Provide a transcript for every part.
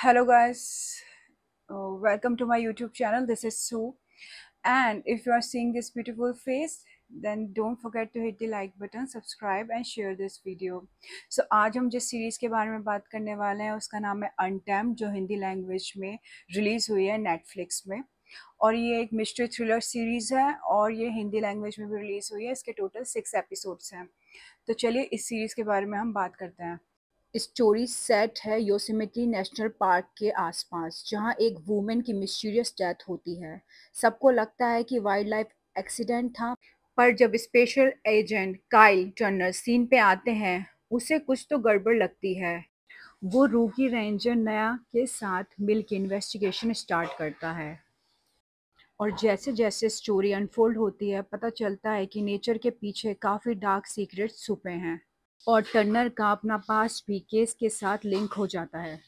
Hello, guys. Welcome to my YouTube channel. This is Sue. And if you are seeing this beautiful face, then don't forget to hit the like button, subscribe and share this video. So आज हम जिस series के बारे में बात करने वाले हैं उसका नाम है अनटैम्ड, जो हिंदी लैंग्वेज में रिलीज़ हुई है नेटफ्लिक्स में। और ये एक मिस्ट्री थ्रिलर सीरीज़ है और ये हिंदी लैंग्वेज में भी रिलीज़ हुई है। इसके टोटल 6 एपिसोड्स हैं। तो चलिए इस सीरीज़ के बारे में हम बात करते हैं। स्टोरी सेट है योसेमिटी नेशनल पार्क के आसपास, जहां एक वुमेन की मिस्टीरियस डेथ होती है। सबको लगता है कि वाइल्ड लाइफ एक्सीडेंट था, पर जब special agent Kyle Turner scene पे आते हैं उसे कुछ तो गड़बड़ लगती है। वो रूकी रेंजर नया के साथ मिलकर इन्वेस्टिगेशन स्टार्ट करता है और जैसे जैसे स्टोरी अनफोल्ड होती है पता चलता है कि नेचर के पीछे काफ़ी डार्क सीक्रेट्स छुपे हैं और टर्नर का अपना पास्ट भी केस के साथ लिंक हो जाता है।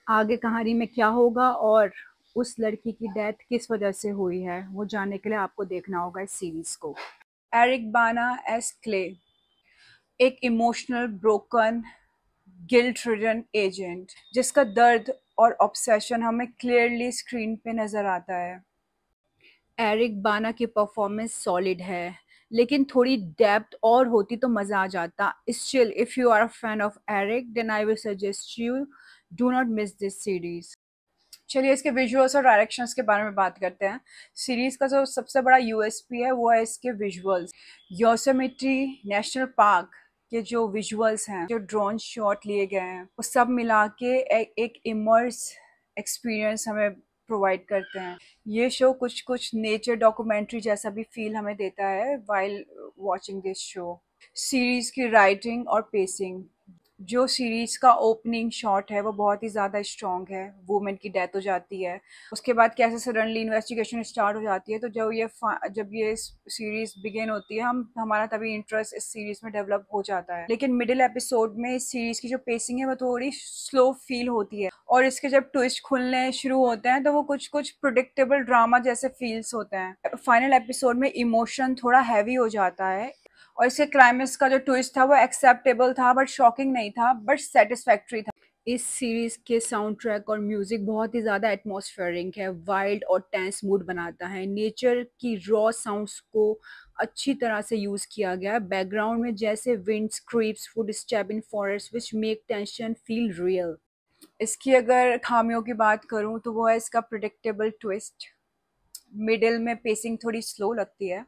आगे कहानी में क्या होगा और उस लड़की की डेथ किस वजह से हुई है वो जानने के लिए आपको देखना होगा इस सीरीज को। एरिक बाना एस क्ले एक emotional broken guilt ridden agent जिसका दर्द और ऑब्सेशन हमें क्लियरली स्क्रीन पे नजर आता है। एरिक बाना की परफॉर्मेंस सॉलिड है, लेकिन थोड़ी डेप्थ और होती तो मज़ा आ जाता। Still if you are a fan of Eric then I will suggest you do not miss this series. चलिए इसके विजुअल्स और डायरेक्शंस के बारे में बात करते हैं। सीरीज का जो सबसे बड़ा यूएसपी है वो है इसके विजुअल्स। योसेमिटी नेशनल पार्क के जो विजुअल्स हैं, जो ड्रोन शॉट लिए गए हैं, वो सब मिला के एक इमर्स एक्सपीरियंस हमें प्रोवाइड करते हैं। ये शो कुछ कुछ नेचर डॉक्यूमेंट्री जैसा भी फील हमें देता है while watching this show. Series की राइटिंग और पेसिंग, जो सीरीज का ओपनिंग शॉट है वो बहुत ही ज़्यादा स्ट्रॉन्ग है। वुमेन की डेथ हो जाती है, उसके बाद कैसे सडनली इन्वेस्टिगेशन स्टार्ट हो जाती है, तो जब ये सीरीज बिगिन होती है हमारा तभी इंटरेस्ट इस सीरीज में डेवलप हो जाता है। लेकिन मिडिल एपिसोड में इस सीरीज की जो पेसिंग है वो थोड़ी स्लो फील होती है और इसके जब ट्विस्ट खुलने शुरू होते हैं तो वो कुछ कुछ प्रोडिक्टेबल ड्रामा जैसे फील्स होते हैं। फाइनल एपिसोड में इमोशन थोड़ा हैवी हो जाता है और इसके क्लाइमेक्स का जो ट्विस्ट था वो एक्सेप्टेबल था, बट शॉकिंग नहीं था, बट सेटिस्फैक्ट्री था। इस सीरीज के साउंड ट्रैक और म्यूजिक बहुत ही ज़्यादा एटमॉस्फेरिक है, वाइल्ड और टेंस मूड बनाता है। नेचर की रॉ साउंड्स को अच्छी तरह से यूज़ किया गया है बैकग्राउंड में, जैसे wind scripts, foot step in forest which make tension feel real. इसकी अगर खामियों की बात करूँ तो वो है इसका प्रिडिक्टेबल ट्विस्ट। मिडिल में पेसिंग थोड़ी स्लो लगती है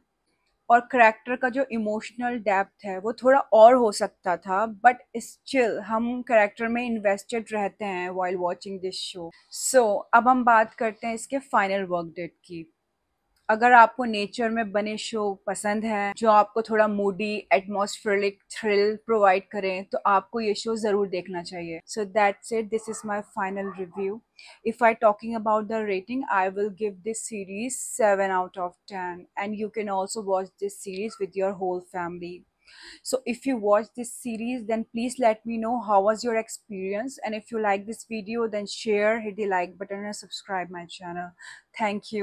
और करैक्टर का जो इमोशनल डेप्थ है वो थोड़ा और हो सकता था, बट स्टिल हम करैक्टर में इन्वेस्टेड रहते हैं व्हाइल वाचिंग दिस शो। सो अब हम बात करते हैं इसके फाइनल वर्क डेट की। अगर आपको नेचर में बने शो पसंद है जो आपको थोड़ा मूडी एटमॉस्फेरिक थ्रिल प्रोवाइड करें तो आपको ये शो ज़रूर देखना चाहिए। So that's it, this is my final review. If I talking about the rating I will give this series 7 out of 10 and you can also watch this series with your whole family. So if you watch this series then please let me know how was your experience, and if you like this video then share, hit the like button and subscribe my channel. Thank you.